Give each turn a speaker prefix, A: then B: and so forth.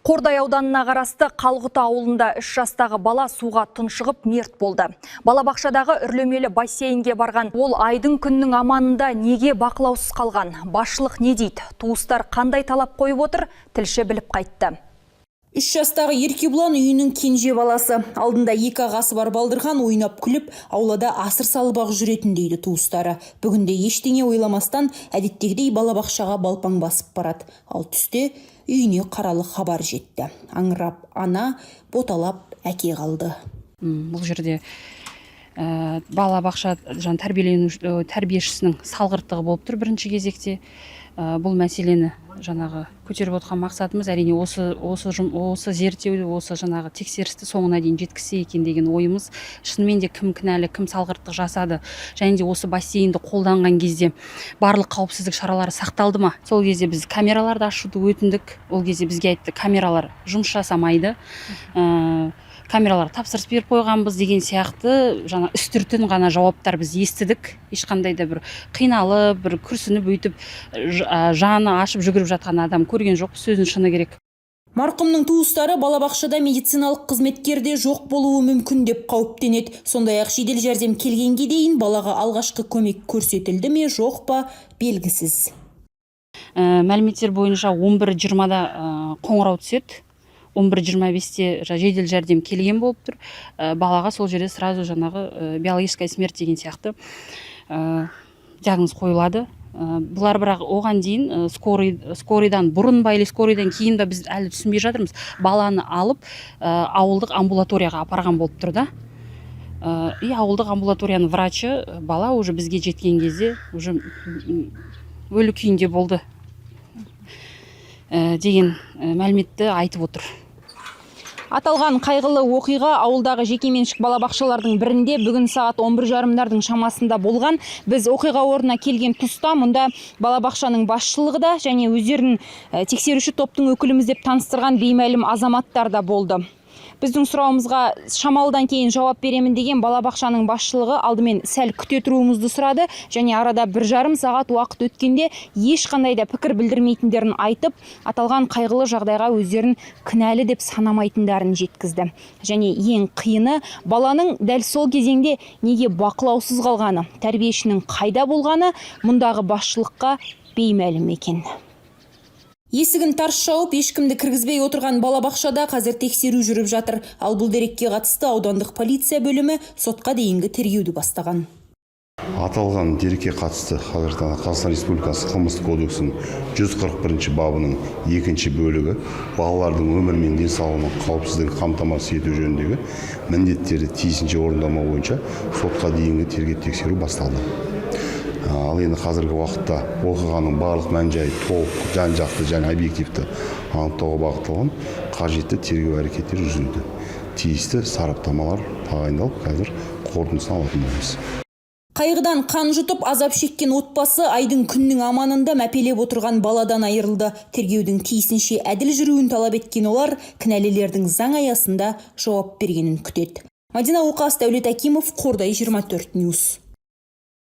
A: Қордай ауданына қарасты Қалғыты ауылында 3 жастағы бала суға тұншығып мерт болды. Балабақшадағы үрлемелі бассейнге барған ол айдың күннің аманында неге бақылаусыз қалған? Басшылық не дейді? Туыстар қандай талап қойып отыр? Тілші біліп қайтты.
B: 3 жастағы Еркебұлан үйінің кенже баласы. Алдында 2 ағасы бар балдырған ойнап күліп, аулада асыр салып-ақ жүретін дейді туыстары. Бүгінде ештеңе ойламастан әдеттегідей балабақшаға балпаң басып барады. Ал түсте үйіне қаралы хабар жетті. Аңырап ана, боталап әке қалды.
C: Бұл жерде балабақша тәрбиешісінің салғырттығы болып тұр бірінші кезекте. Бұл мәселені көтеріп отырған мақсатымыз әрине осы зерттеуді, осы тексерісті соңына дейін жеткізсе екен деген ойымыз. Шынымен де кім кінәлі, кім салғырттық жасады, және де осы бассейнді қолданған кезде барлық қауіпсіздік шаралары сақталды ма? Сол кезде біз камераларды ашуды өтіндік. Ол кезде бізге айтты, камералар жұмыс жасамайды. Камералар тапсырыс беріп қойғанбыз деген сияқты үстіртін ғана жауаптар біз естідік. Ешқандай да бір қиналып, бір күрсініп өйтіп жаны ашып жүгіріп жатқан адам көрген жоқ, сөздің шыны керек.
B: Марқұмның туыстары балабақшада медициналық қызметкерде жоқ болуы мүмкін деп қауіптенеді. Сондай-ақ жедел жәрдем келгенге дейін балаға алғашқы көмек көрсетілді ме, жоқ па белгісіз.
C: Мәліметтер бойынша 11:20-да қоңырау түседі. 11:25-те жедел жәрдем келген болып тұр. Балаға сол жерде сразу биологическая смерть деген сияқты диагноз қойылады. Бұлар бірақ оған дейін скорыйдан бұрын ба или скорыйдан кейін ба біз әлі түсінбей жатырмыз. Баланы алып ауылдық амбулаторияға апарған болып тұр да. И ауылдық амбулаторияның врачы бала уже бізге жеткен кезде уже өлі күйінде болды деген мәліметті айтып отыр.
B: Аталған қайғылы оқиға ауылдағы жекеменшік балабақшалардың бірінде бүгін сағат 11:30-дардың шамасында болған. Біз оқиға орнына келген тұста мұнда балабақшаның басшылығы да және өздерінің тексеруші топтың өкіліміз деп таныстырған беймәлім азаматтар да болды. Біздің сұрауымызға шамалдан кейін жауап беремін деген балабақшаның басшылығы алдымен сәл күте тұруымызды сұрады, және арада 1,5 сағат уақыт өткенде ешқандай да пікір білдірмейтіндерін айтып, аталған қайғылы жағдайға өздерін кінәлі деп санамайтындарын жеткізді. Және ең қиыны баланың дәл сол кезеңде неге бақылаусыз қалғаны, тәрбиешінің қайда болғаны мұндағы басшылыққа беймәлім екен. Есігін тарс жауып, ешкімді кіргізбей отырған балабақшада қазір тексеру жүріп жатыр. Ал бұл дерекке қатысты аудандық полиция бөлімі сотқа дейінгі тергеуді бастаған.
D: Аталған дерекке қатысты Қазақстан Республикасы қылмыстық кодексінің 141 бабының 2 бөлігі балалардың өмірі мен денсаулығының қауіпсіздігін қамтамасыз ету жөніндегі міндеттерді тиісінше орындамау бойынша сотқа дейінгі тергеп тексеру басталды. Ал енді қазіргі уақытта оқиғаның барлық мән-жайы толық, жан-жақты және объективті анықтауға бағытталған қажетті тергеу әрекеттері жүргізілді. Тиісті сараптамалар тағайындалып, қазір қорытындысын алатын боламыз.
B: Қайғыдан қан жұтып азап шеккен отбасы айдың күннің аманында мәпелеп отырған баладан айырылды. Тергеудің тиісінше әділ жүруін талап еткен олар кінәлілердің заң аясында жауап бергенін күтеді. Мадина Оқас, Дәулет Акимов, Қордай 24 Ньюс.